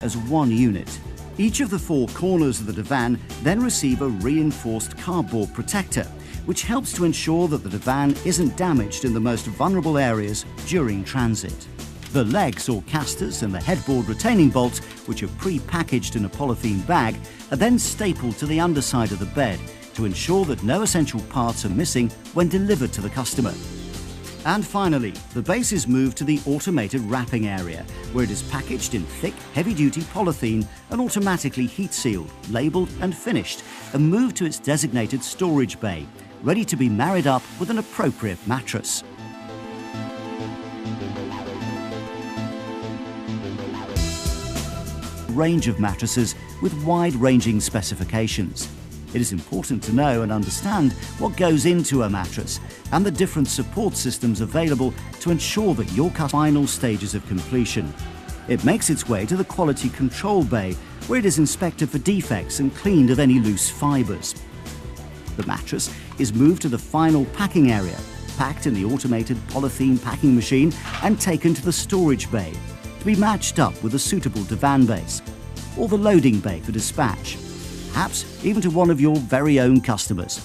as one unit. Each of the four corners of the divan then receive a reinforced cardboard protector, which helps to ensure that the divan isn't damaged in the most vulnerable areas during transit. The legs or casters and the headboard retaining bolts, which are pre-packaged in a polythene bag, are then stapled to the underside of the bed to ensure that no essential parts are missing when delivered to the customer. And finally, the base is moved to the automated wrapping area, where it is packaged in thick, heavy-duty polythene and automatically heat-sealed, labelled and finished, and moved to its designated storage bay, ready to be married up with an appropriate mattress. Range of mattresses with wide-ranging specifications. It is important to know and understand what goes into a mattress and the different support systems available to ensure that your final stages of completion. It makes its way to the quality control bay, where it is inspected for defects and cleaned of any loose fibres. The mattress is moved to the final packing area, packed in the automated polythene packing machine and taken to the storage bay to be matched up with a suitable divan base, or the loading bay for dispatch, perhaps even to one of your very own customers.